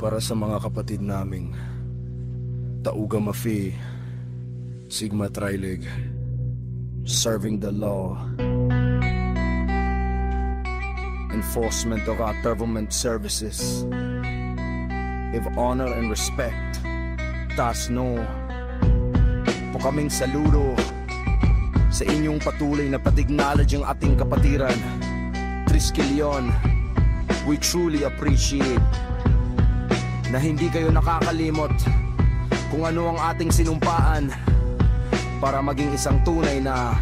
Para sa mga kapatid naming Tauga Mafi, Sigma Trilig, serving the law, enforcement of our government services, give honor and respect, tas no, po kaming saludo sa inyong patuloy na pag-acknowledge ang ating kapatiran. Triskelion, we truly appreciate na hindi kayo nakakalimot kung ano ang ating sinumpaan para maging isang tunay na